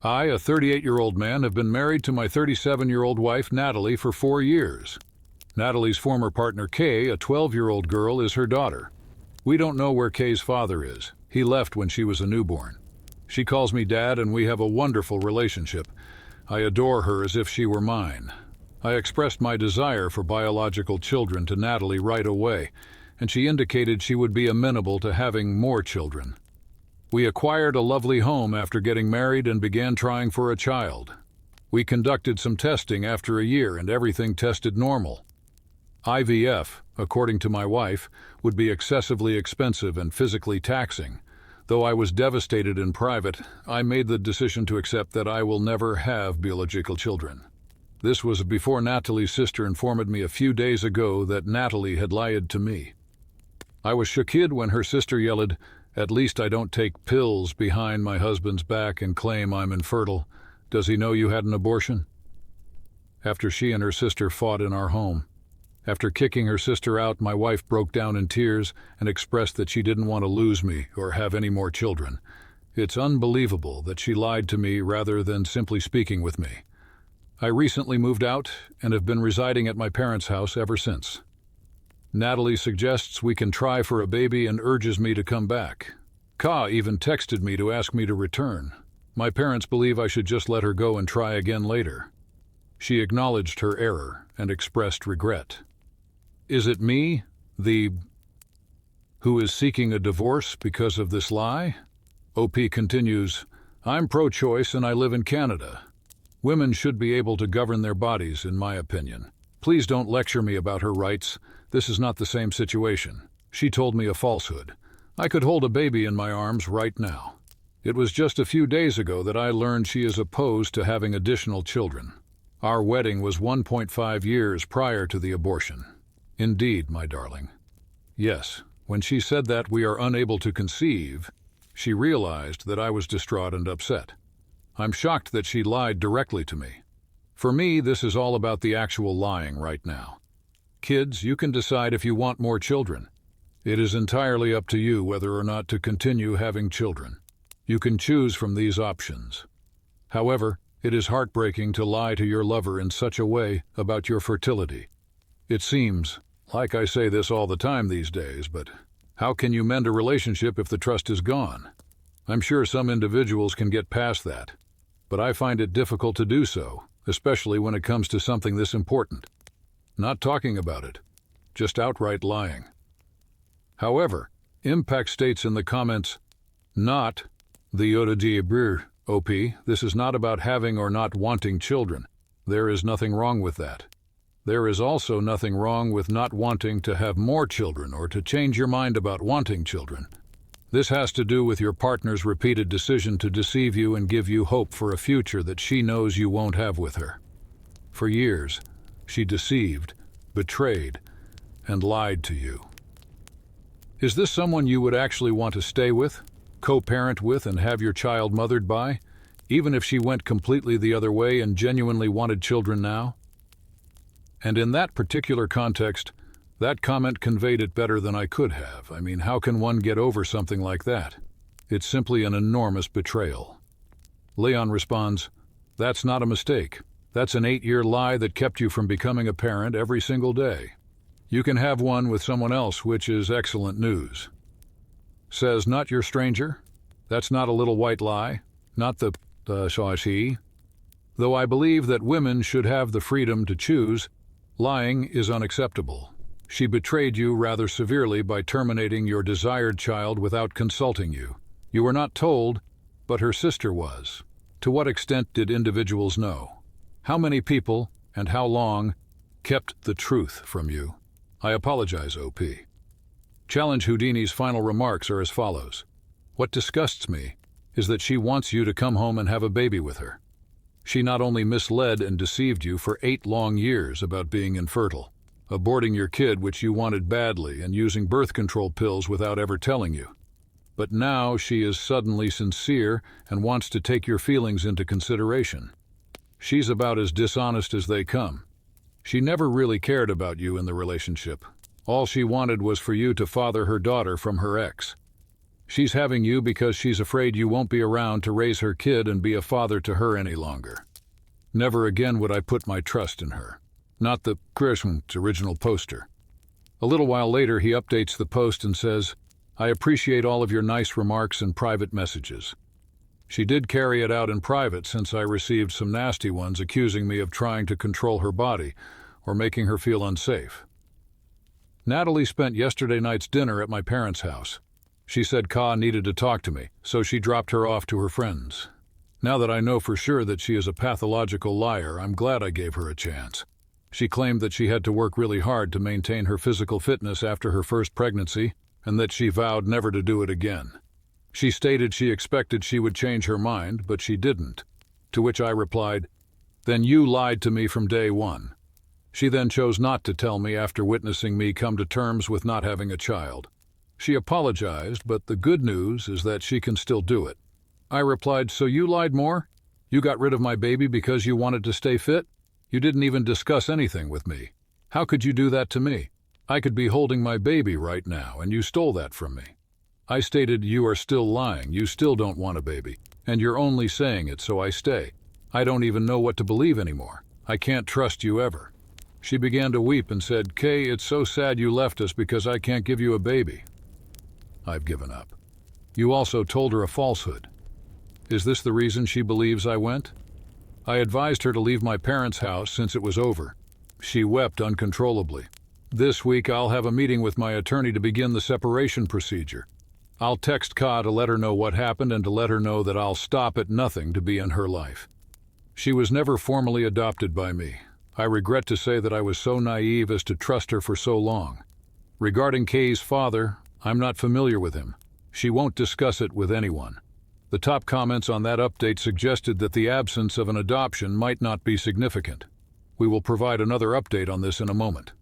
I, a 38-year-old man, have been married to my 37-year-old wife, Natalie, for 4 years. Natalie's former partner, Kay, a 12-year-old girl, is her daughter. We don't know where Kay's father is. He left when she was a newborn. She calls me Dad, and we have a wonderful relationship. I adore her as if she were mine. I expressed my desire for biological children to Natalie right away, and she indicated she would be amenable to having more children. We acquired a lovely home after getting married and began trying for a child. We conducted some testing after a year and everything tested normal. IVF, according to my wife, would be excessively expensive and physically taxing. Though I was devastated in private, I made the decision to accept that I will never have biological children. This was before Natalie's sister informed me a few days ago that Natalie had lied to me. I was shocked when her sister yelled, "At least I don't take pills behind my husband's back and claim I'm infertile. Does he know you had an abortion?" After she and her sister fought in our home. After kicking her sister out, my wife broke down in tears and expressed that she didn't want to lose me or have any more children. It's unbelievable that she lied to me rather than simply speaking with me. I recently moved out and have been residing at my parents' house ever since. Natalie suggests we can try for a baby and urges me to come back. Ka even texted me to ask me to return. My parents believe I should just let her go and try again later. She acknowledged her error and expressed regret. Is it me, who is seeking a divorce because of this lie? OP continues, I'm pro-choice and I live in Canada. Women should be able to govern their bodies, in my opinion. Please don't lecture me about her rights. This is not the same situation. She told me a falsehood. I could hold a baby in my arms right now. It was just a few days ago that I learned she is opposed to having additional children. Our wedding was 1.5 years prior to the abortion. Indeed, my darling. Yes, when she said that we are unable to conceive, she realized that I was distraught and upset. I'm shocked that she lied directly to me. For me, this is all about the actual lying right now. Kids, you can decide if you want more children. It is entirely up to you whether or not to continue having children. You can choose from these options. However, it is heartbreaking to lie to your lover in such a way about your fertility. It seems, like I say this all the time these days, but how can you mend a relationship if the trust is gone? I'm sure some individuals can get past that, but I find it difficult to do so, especially when it comes to something this important. Not talking about it, just outright lying. However, Impact states in the comments, not the Yoda OP, this is not about having or not wanting children. There is nothing wrong with that. There is also nothing wrong with not wanting to have more children or to change your mind about wanting children. This has to do with your partner's repeated decision to deceive you and give you hope for a future that she knows you won't have with her. For years, she deceived, betrayed, and lied to you. Is this someone you would actually want to stay with, co-parent with, and have your child mothered by, even if she went completely the other way and genuinely wanted children now? And in that particular context, that comment conveyed it better than I could have. I mean, how can one get over something like that? It's simply an enormous betrayal. Leon responds, that's not a mistake. That's an 8-year lie that kept you from becoming a parent every single day. You can have one with someone else, which is excellent news. Says, not your stranger. That's not a little white lie. Not the he. Though I believe that women should have the freedom to choose, lying is unacceptable. She betrayed you rather severely by terminating your desired child without consulting you. You were not told, but her sister was. To what extent did individuals know? How many people, and how long, kept the truth from you? I apologize, OP. Challenge Houdini's final remarks are as follows. What disgusts me is that she wants you to come home and have a baby with her. She not only misled and deceived you for 8 long years about being infertile, aborting your kid which you wanted badly and using birth control pills without ever telling you. But now she is suddenly sincere and wants to take your feelings into consideration. She's about as dishonest as they come. She never really cared about you in the relationship. All she wanted was for you to father her daughter from her ex. She's having you because she's afraid you won't be around to raise her kid and be a father to her any longer. Never again would I put my trust in her. Not the Christian's original poster. A little while later, he updates the post and says, I appreciate all of your nice remarks and private messages. She did carry it out in private since I received some nasty ones accusing me of trying to control her body or making her feel unsafe. Natalie spent yesterday night's dinner at my parents' house. She said Ka needed to talk to me, so she dropped her off to her friends. Now that I know for sure that she is a pathological liar, I'm glad I gave her a chance. She claimed that she had to work really hard to maintain her physical fitness after her first pregnancy, and that she vowed never to do it again. She stated she expected she would change her mind, but she didn't. To which I replied, "Then you lied to me from day one." She then chose not to tell me after witnessing me come to terms with not having a child. She apologized, but the good news is that she can still do it. I replied, "So you lied more? You got rid of my baby because you wanted to stay fit? You didn't even discuss anything with me. How could you do that to me? I could be holding my baby right now, and you stole that from me." I stated, "You are still lying. You still don't want a baby, and you're only saying it so I stay. I don't even know what to believe anymore. I can't trust you ever." She began to weep and said, "Kay, it's so sad you left us because I can't give you a baby." I've given up. You also told her a falsehood. Is this the reason she believes I went? I advised her to leave my parents' house since it was over. She wept uncontrollably. This week I'll have a meeting with my attorney to begin the separation procedure. I'll text Ka to let her know what happened and to let her know that I'll stop at nothing to be in her life. She was never formally adopted by me. I regret to say that I was so naive as to trust her for so long. Regarding Kay's father, I'm not familiar with him. She won't discuss it with anyone. The top comments on that update suggested that the absence of an adoption might not be significant. We will provide another update on this in a moment.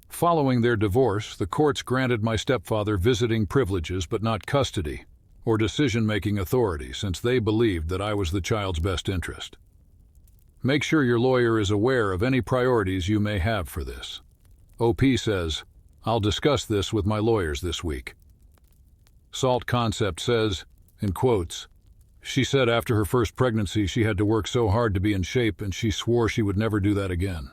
Following their divorce, the courts granted my stepfather visiting privileges but not custody or decision-making authority since they believed that I was the child's best interest. Make sure your lawyer is aware of any priorities you may have for this. OP says, I'll discuss this with my lawyers this week. Salt Concept says, in quotes, she said after her first pregnancy she had to work so hard to be in shape and she swore she would never do that again.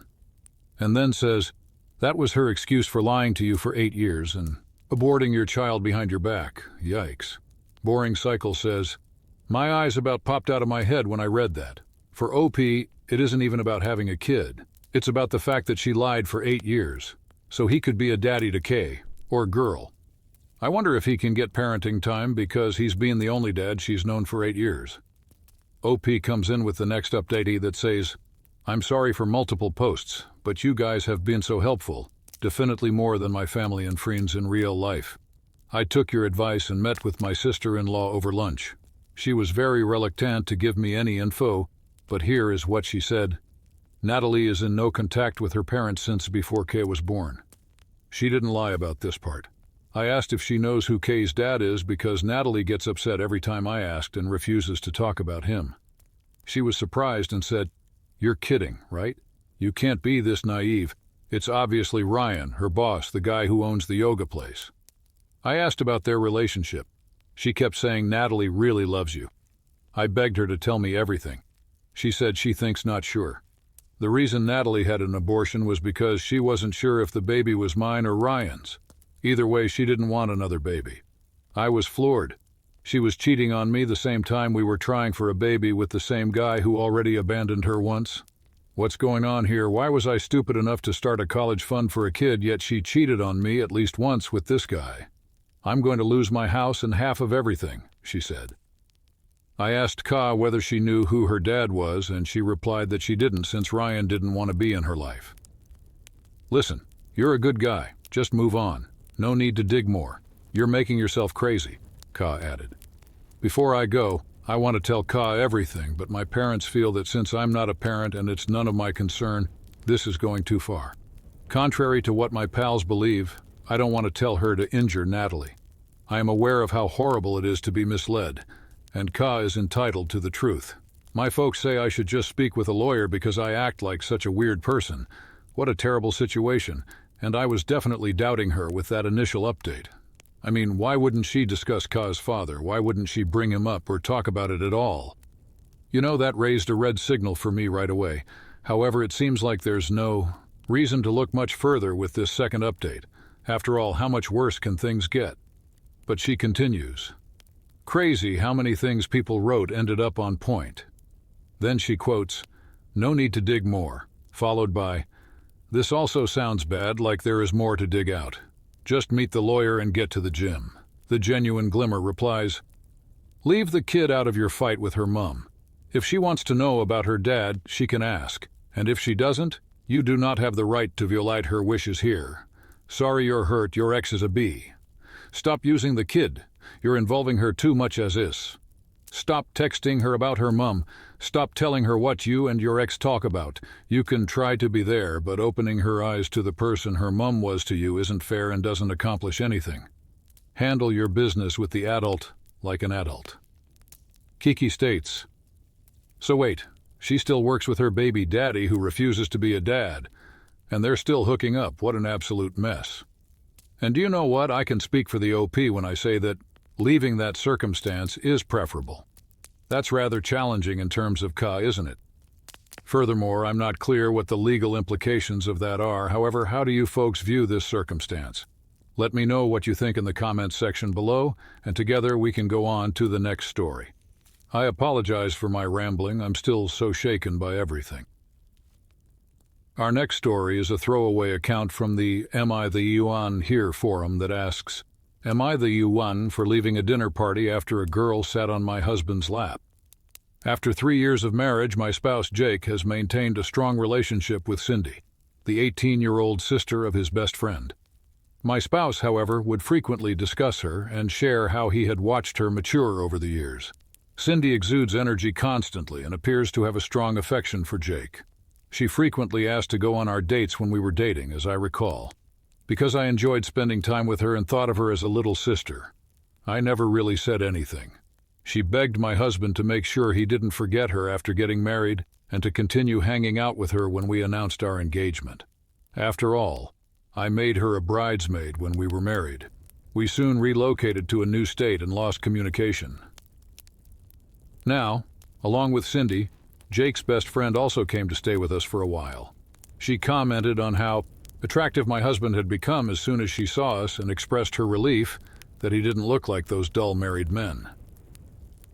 And then says, that was her excuse for lying to you for 8 years and aborting your child behind your back. Yikes. Boring Cycle says, my eyes about popped out of my head when I read that. For OP, it isn't even about having a kid. It's about the fact that she lied for 8 years. So he could be a daddy to Kay, or girl. I wonder if he can get parenting time because he's been the only dad she's known for 8 years. OP comes in with the next update that says, I'm sorry for multiple posts, but you guys have been so helpful, definitely more than my family and friends in real life. I took your advice and met with my sister-in-law over lunch. She was very reluctant to give me any info, but here is what she said. Natalie is in no contact with her parents since before Kay was born. She didn't lie about this part. I asked if she knows who Kay's dad is because Natalie gets upset every time I asked and refuses to talk about him. She was surprised and said, you're kidding, right? You can't be this naive. It's obviously Ryan, her boss, the guy who owns the yoga place. I asked about their relationship. She kept saying Natalie really loves you. I begged her to tell me everything. She said she thinks not sure. The reason Natalie had an abortion was because she wasn't sure if the baby was mine or Ryan's. Either way, she didn't want another baby. I was floored. She was cheating on me the same time we were trying for a baby with the same guy who already abandoned her once. What's going on here? Why was I stupid enough to start a college fund for a kid, yet she cheated on me at least once with this guy? I'm going to lose my house and half of everything, she said. I asked Ka whether she knew who her dad was, and she replied that she didn't since Ryan didn't want to be in her life. Listen, you're a good guy. Just move on. No need to dig more. You're making yourself crazy, Ka added. Before I go, I want to tell Ka everything, but my parents feel that since I'm not a parent and it's none of my concern, this is going too far. Contrary to what my pals believe, I don't want to tell her to injure Natalie. I am aware of how horrible it is to be misled, and Ka is entitled to the truth. My folks say I should just speak with a lawyer because I act like such a weird person. What a terrible situation, and I was definitely doubting her with that initial update. I mean, why wouldn't she discuss Ka's father? Why wouldn't she bring him up or talk about it at all? You know, that raised a red signal for me right away. However, it seems like there's no reason to look much further with this second update. After all, how much worse can things get? But she continues. Crazy how many things people wrote ended up on point. Then she quotes, "No need to dig more," followed by, "This also sounds bad, like there is more to dig out. Just meet the lawyer and get to the gym." The genuine Glimmer replies, "Leave the kid out of your fight with her mum. If she wants to know about her dad, she can ask. And if she doesn't, you do not have the right to violate her wishes here. Sorry you're hurt, your ex is a B. Stop using the kid. You're involving her too much as is. Stop texting her about her mum. Stop telling her what you and your ex talk about. You can try to be there, but opening her eyes to the person her mum was to you isn't fair and doesn't accomplish anything. Handle your business with the adult like an adult." Kiki states, "So wait, she still works with her baby daddy who refuses to be a dad, and they're still hooking up. What an absolute mess. And do you know what? I can speak for the OP when I say that leaving that circumstance is preferable. That's rather challenging in terms of Ka, isn't it? Furthermore, I'm not clear what the legal implications of that are. However, how do you folks view this circumstance? Let me know what you think in the comments section below, and together we can go on to the next story. I apologize for my rambling. I'm still so shaken by everything. Our next story is a throwaway account from the Am I the Yuan Here forum that asks, "Am I the Yuan for leaving a dinner party after a girl sat on my husband's lap?" After 3 years of marriage, my spouse Jake has maintained a strong relationship with Cindy, the 18-year-old sister of his best friend. My spouse, however, would frequently discuss her and share how he had watched her mature over the years. Cindy exudes energy constantly and appears to have a strong affection for Jake. She frequently asked to go on our dates when we were dating, as I recall, because I enjoyed spending time with her and thought of her as a little sister. I never really said anything. She begged my husband to make sure he didn't forget her after getting married and to continue hanging out with her when we announced our engagement. After all, I made her a bridesmaid when we were married. We soon relocated to a new state and lost communication. Now, along with Cindy, Jake's best friend also came to stay with us for a while. She commented on how attractive my husband had become as soon as she saw us and expressed her relief that he didn't look like those dull married men.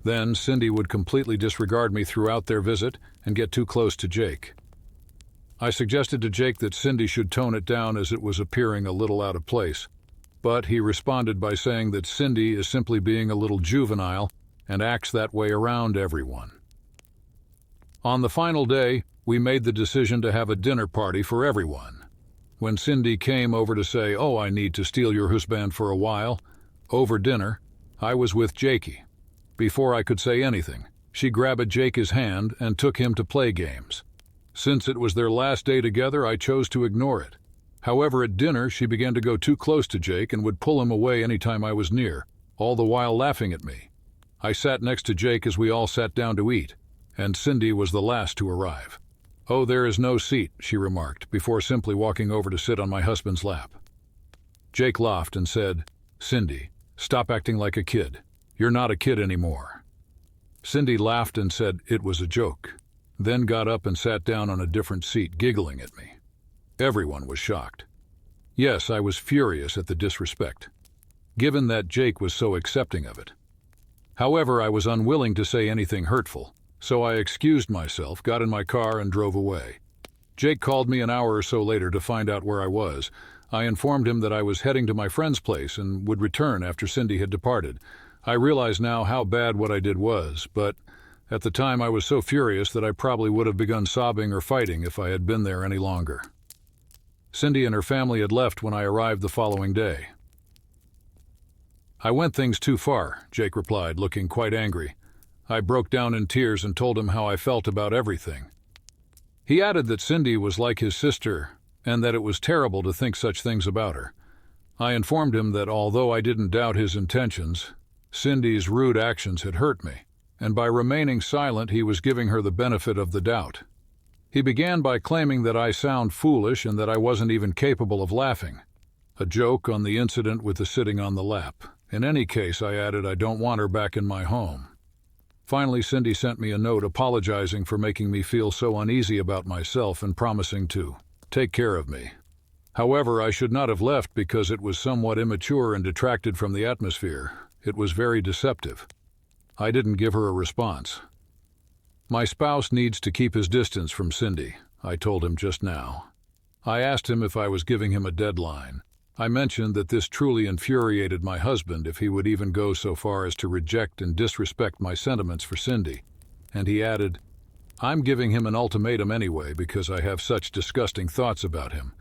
Then Cindy would completely disregard me throughout their visit and get too close to Jake. I suggested to Jake that Cindy should tone it down as it was appearing a little out of place, but he responded by saying that Cindy is simply being a little juvenile and acts that way around everyone. On the final day, we made the decision to have a dinner party for everyone. When Cindy came over to say, "Oh, I need to steal your husband for a while," over dinner, I was with Jakey. Before I could say anything, she grabbed Jakey's hand and took him to play games. Since it was their last day together, I chose to ignore it. However, at dinner, she began to go too close to Jake and would pull him away anytime I was near, all the while laughing at me. I sat next to Jake as we all sat down to eat, and Cindy was the last to arrive. "Oh, there is no seat," she remarked, before simply walking over to sit on my husband's lap. Jake laughed and said, "Cindy, stop acting like a kid. You're not a kid anymore." Cindy laughed and said it was a joke, then got up and sat down on a different seat, giggling at me. Everyone was shocked. Yes, I was furious at the disrespect, given that Jake was so accepting of it. However, I was unwilling to say anything hurtful, so I excused myself, got in my car, and drove away. Jake called me an hour or so later to find out where I was. I informed him that I was heading to my friend's place and would return after Cindy had departed. I realize now how bad what I did was, but at the time I was so furious that I probably would have begun sobbing or fighting if I had been there any longer. Cindy and her family had left when I arrived the following day. "I went things too far," Jake replied, looking quite angry. I broke down in tears and told him how I felt about everything. He added that Cindy was like his sister and that it was terrible to think such things about her. I informed him that although I didn't doubt his intentions, Cindy's rude actions had hurt me, and by remaining silent he was giving her the benefit of the doubt. He began by claiming that I sound foolish and that I wasn't even capable of laughing. A joke on the incident with the sitting on the lap. In any case, I added, I don't want her back in my home. Finally, Cindy sent me a note apologizing for making me feel so uneasy about myself and promising to take care of me. However, I should not have left because it was somewhat immature and detracted from the atmosphere. It was very deceptive. I didn't give her a response. My spouse needs to keep his distance from Cindy, I told him just now. I asked him if I was giving him a deadline. I mentioned that this truly infuriated my husband if he would even go so far as to reject and disrespect my sentiments for Cindy. And he added, I'm giving him an ultimatum anyway because I have such disgusting thoughts about him,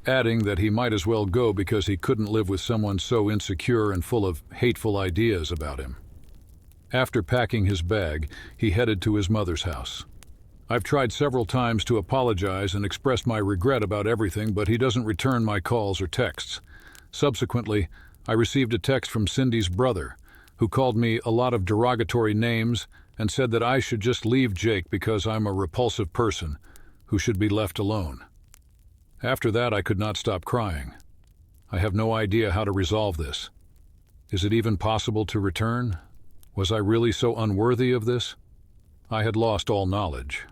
adding that he might as well go because he couldn't live with someone so insecure and full of hateful ideas about him. After packing his bag, he headed to his mother's house. I've tried several times to apologize and express my regret about everything, but he doesn't return my calls or texts. Subsequently, I received a text from Cindy's brother, who called me a lot of derogatory names and said that I should just leave Jake because I'm a repulsive person who should be left alone. After that, I could not stop crying. I have no idea how to resolve this. Is it even possible to return? Was I really so unworthy of this? I had lost all knowledge.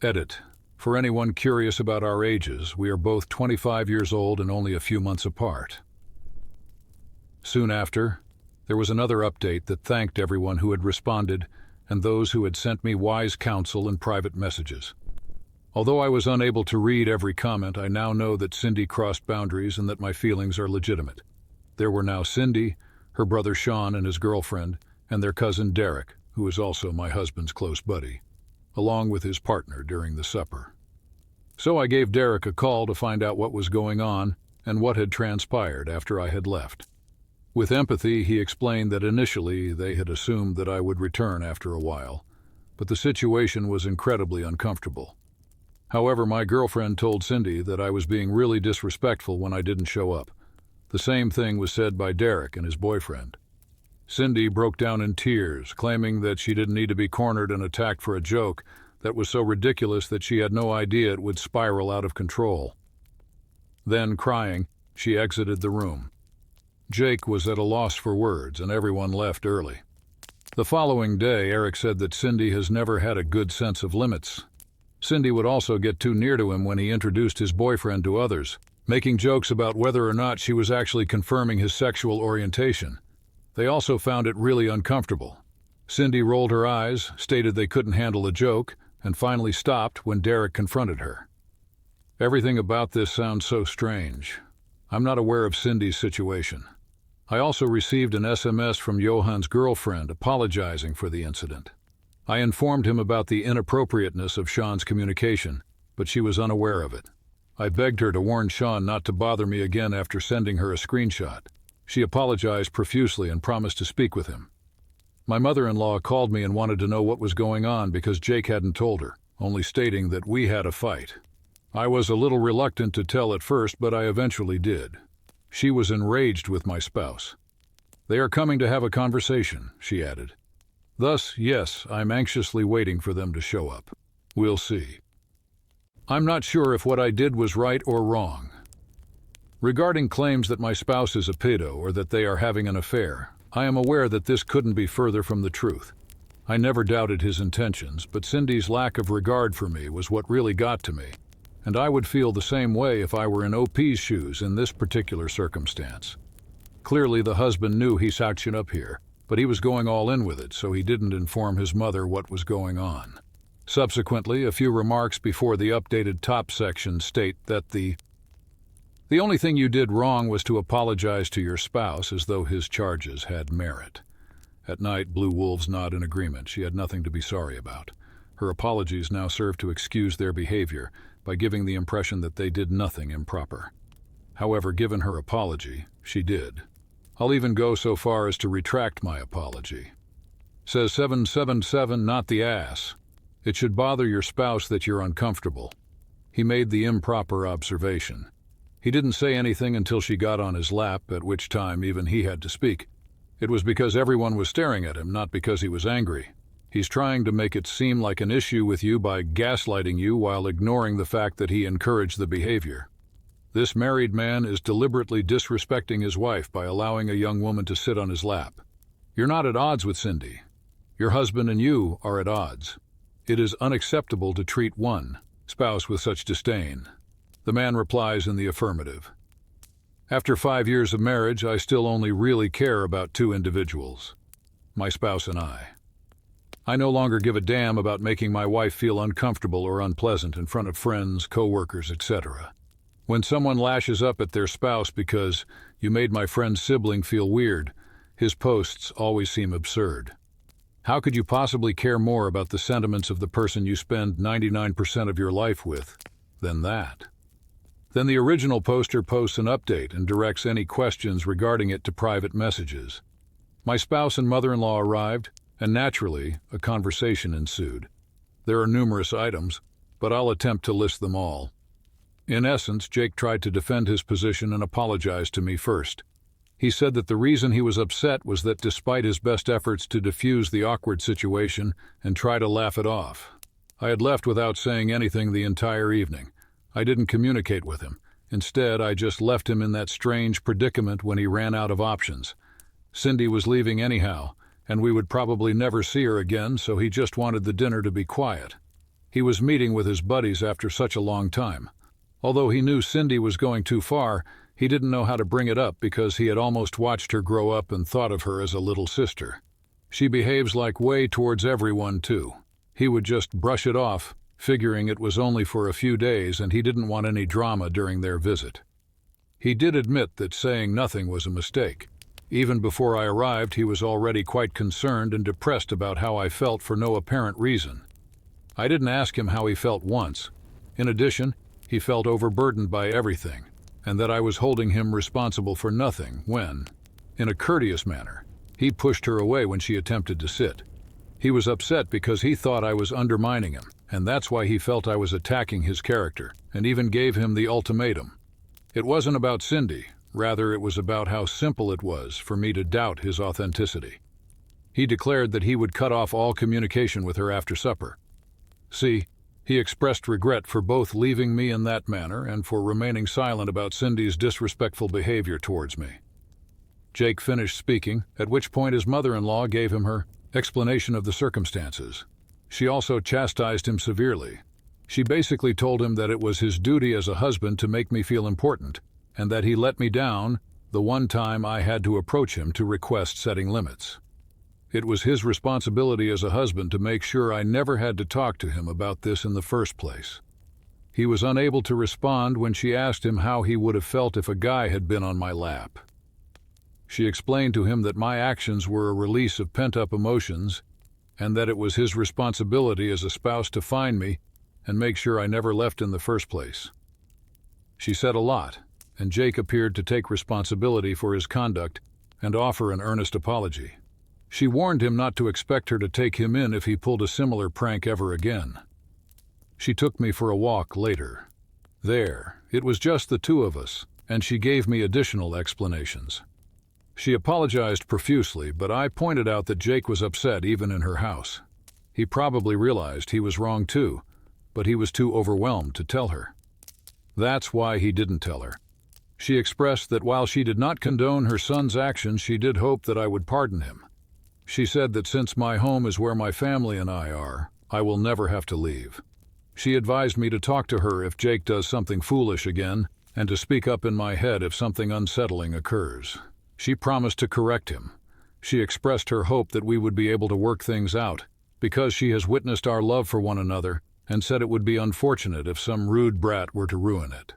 Edit. For anyone curious about our ages, we are both 25 years old and only a few months apart. Soon after, there was another update that thanked everyone who had responded and those who had sent me wise counsel and private messages. Although I was unable to read every comment, I now know that Cindy crossed boundaries and that my feelings are legitimate. There were now Cindy, her brother Sean and his girlfriend, and their cousin Derek, who is also my husband's close buddy, along with his partner during the supper. So I gave Derek a call to find out what was going on and what had transpired after I had left. With empathy, he explained that initially they had assumed that I would return after a while, but the situation was incredibly uncomfortable. However, my girlfriend told Cindy that I was being really disrespectful when I didn't show up. The same thing was said by Derek and his boyfriend. Cindy broke down in tears, claiming that she didn't need to be cornered and attacked for a joke that was so ridiculous that she had no idea it would spiral out of control. Then, crying, she exited the room. Jake was at a loss for words, and everyone left early. The following day, Eric said that Cindy has never had a good sense of limits. Cindy would also get too near to him when he introduced his boyfriend to others, making jokes about whether or not she was actually confirming his sexual orientation. They also found it really uncomfortable. Cindy rolled her eyes, stated they couldn't handle a joke, and finally stopped when Derek confronted her. Everything about this sounds so strange. I'm not aware of Cindy's situation. I also received an SMS from Johan's girlfriend apologizing for the incident. I informed him about the inappropriateness of Sean's communication, but she was unaware of it. I begged her to warn Sean not to bother me again after sending her a screenshot. She apologized profusely and promised to speak with him. My mother-in-law called me and wanted to know what was going on because Jake hadn't told her, only stating that we had a fight. I was a little reluctant to tell at first, but I eventually did. She was enraged with my spouse. They are coming to have a conversation, she added. Thus, yes, I'm anxiously waiting for them to show up. We'll see. I'm not sure if what I did was right or wrong. Regarding claims that my spouse is a pedo or that they are having an affair, I am aware that this couldn't be further from the truth. I never doubted his intentions, but Cindy's lack of regard for me was what really got to me, and I would feel the same way if I were in OP's shoes in this particular circumstance. Clearly, the husband knew he sucked up here, but he was going all in with it, so he didn't inform his mother what was going on. Subsequently, a few remarks before the updated top section state that the only thing you did wrong was to apologize to your spouse as though his charges had merit. At night, Blue Wolves nod in agreement. She had nothing to be sorry about. Her apologies now serve to excuse their behavior by giving the impression that they did nothing improper. However, given her apology, she did. I'll even go so far as to retract my apology. Says 777, not the ass. It should bother your spouse that you're uncomfortable. He made the improper observation. He didn't say anything until she got on his lap, at which time even he had to speak. It was because everyone was staring at him, not because he was angry. He's trying to make it seem like an issue with you by gaslighting you while ignoring the fact that he encouraged the behavior. This married man is deliberately disrespecting his wife by allowing a young woman to sit on his lap. You're not at odds with Cindy. Your husband and you are at odds. It is unacceptable to treat one spouse with such disdain. The man replies in the affirmative. After 5 years of marriage, I still only really care about two individuals, my spouse and I. I no longer give a damn about making my wife feel uncomfortable or unpleasant in front of friends, co-workers, etc. When someone lashes up at their spouse because you made my friend's sibling feel weird, his posts always seem absurd. How could you possibly care more about the sentiments of the person you spend 99% of your life with than that? Then the original poster posts an update and directs any questions regarding it to private messages. My spouse and mother-in-law arrived, and naturally, a conversation ensued. There are numerous items, but I'll attempt to list them all. In essence, Jake tried to defend his position and apologized to me first. He said that the reason he was upset was that despite his best efforts to defuse the awkward situation and try to laugh it off, I had left without saying anything the entire evening. I didn't communicate with him. Instead, I just left him in that strange predicament when he ran out of options. Cindy was leaving anyhow, and we would probably never see her again, so he just wanted the dinner to be quiet. He was meeting with his buddies after such a long time. Although he knew Cindy was going too far, he didn't know how to bring it up because he had almost watched her grow up and thought of her as a little sister. She behaves like way towards everyone, too. He would just brush it off, figuring it was only for a few days and he didn't want any drama during their visit. He did admit that saying nothing was a mistake. Even before I arrived, he was already quite concerned and depressed about how I felt for no apparent reason. I didn't ask him how he felt once. In addition, he felt overburdened by everything, and that I was holding him responsible for nothing when, in a courteous manner, he pushed her away when she attempted to sit. He was upset because he thought I was undermining him, and that's why he felt I was attacking his character, and even gave him the ultimatum. It wasn't about Cindy, rather it was about how simple it was for me to doubt his authenticity. He declared that he would cut off all communication with her after supper. See, he expressed regret for both leaving me in that manner and for remaining silent about Cindy's disrespectful behavior towards me. Jake finished speaking, at which point his mother-in-law gave him her explanation of the circumstances. She also chastised him severely. She basically told him that it was his duty as a husband to make me feel important, and that he let me down the one time I had to approach him to request setting limits. It was his responsibility as a husband to make sure I never had to talk to him about this in the first place. He was unable to respond when she asked him how he would have felt if a guy had been on my lap. She explained to him that my actions were a release of pent-up emotions and that it was his responsibility as a spouse to find me and make sure I never left in the first place. She said a lot, and Jake appeared to take responsibility for his conduct and offer an earnest apology. She warned him not to expect her to take him in if he pulled a similar prank ever again. She took me for a walk later. There, it was just the two of us, and she gave me additional explanations. She apologized profusely, but I pointed out that Jake was upset even in her house. He probably realized he was wrong too, but he was too overwhelmed to tell her. That's why he didn't tell her. She expressed that while she did not condone her son's actions, she did hope that I would pardon him. She said that since my home is where my family and I are, I will never have to leave. She advised me to talk to her if Jake does something foolish again, and to speak up in my head if something unsettling occurs. She promised to correct him. She expressed her hope that we would be able to work things out, because she has witnessed our love for one another, and said it would be unfortunate if some rude brat were to ruin it.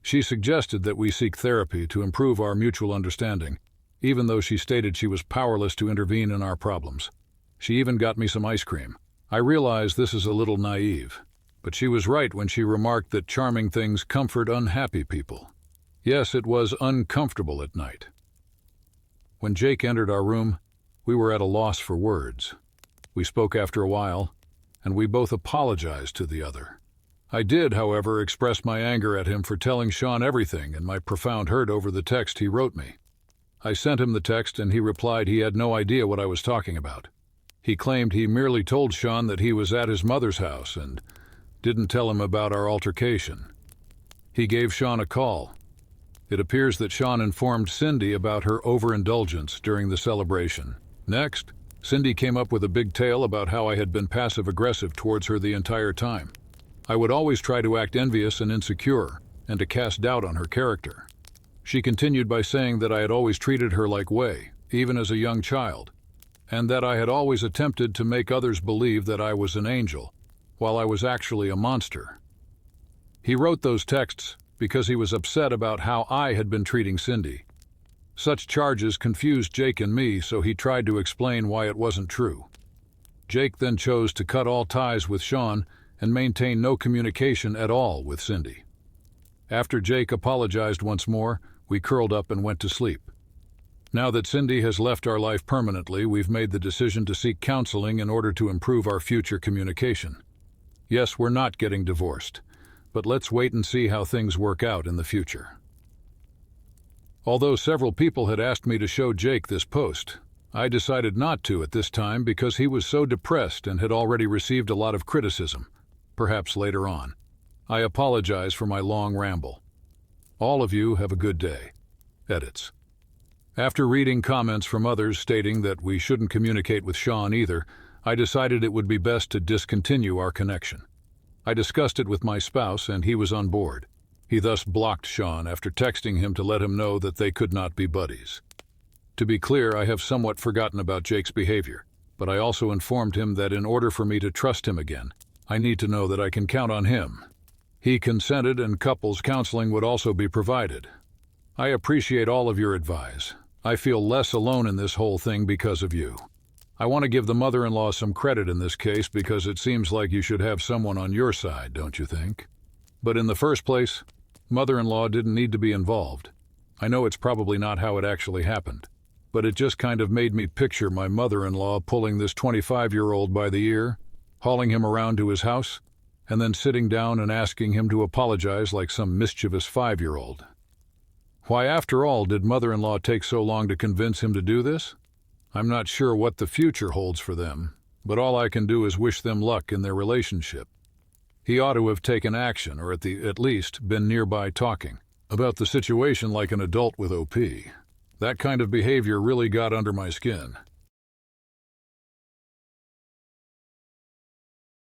She suggested that we seek therapy to improve our mutual understanding, even though she stated she was powerless to intervene in our problems. She even got me some ice cream. I realize this is a little naive, but she was right when she remarked that charming things comfort unhappy people. Yes, it was uncomfortable at night. When Jake entered our room, we were at a loss for words. We spoke after a while, and we both apologized to the other. I did, however, express my anger at him for telling Sean everything and my profound hurt over the text he wrote me. I sent him the text and he replied he had no idea what I was talking about. He claimed he merely told Sean that he was at his mother's house and didn't tell him about our altercation. He gave Sean a call. It appears that Sean informed Cindy about her overindulgence during the celebration. Next, Cindy came up with a big tale about how I had been passive-aggressive towards her the entire time. I would always try to act envious and insecure, and to cast doubt on her character. She continued by saying that I had always treated her like Wei, even as a young child, and that I had always attempted to make others believe that I was an angel, while I was actually a monster. He wrote those texts because he was upset about how I had been treating Cindy. Such charges confused Jake and me, so he tried to explain why it wasn't true. Jake then chose to cut all ties with Sean and maintain no communication at all with Cindy. After Jake apologized once more, we curled up and went to sleep. Now that Cindy has left our life permanently, we've made the decision to seek counseling in order to improve our future communication. Yes, we're not getting divorced, but let's wait and see how things work out in the future. Although several people had asked me to show Jake this post, I decided not to at this time because he was so depressed and had already received a lot of criticism, perhaps later on. I apologize for my long ramble. All of you have a good day. Edits. After reading comments from others stating that we shouldn't communicate with Sean either, I decided it would be best to discontinue our connection. I discussed it with my spouse and he was on board. He thus blocked Sean after texting him to let him know that they could not be buddies. To be clear, I have somewhat forgotten about Jake's behavior, but I also informed him that in order for me to trust him again, I need to know that I can count on him. He consented and couples counseling would also be provided. I appreciate all of your advice. I feel less alone in this whole thing because of you. I want to give the mother-in-law some credit in this case because it seems like you should have someone on your side, don't you think? But in the first place, mother-in-law didn't need to be involved. I know it's probably not how it actually happened, but it just kind of made me picture my mother-in-law pulling this 25-year-old by the ear, hauling him around to his house, and then sitting down and asking him to apologize like some mischievous 5-year-old. Why, after all, did mother-in-law take so long to convince him to do this? I'm not sure what the future holds for them, but all I can do is wish them luck in their relationship. He ought to have taken action, or at least been nearby talking about the situation like an adult with OP. That kind of behavior really got under my skin.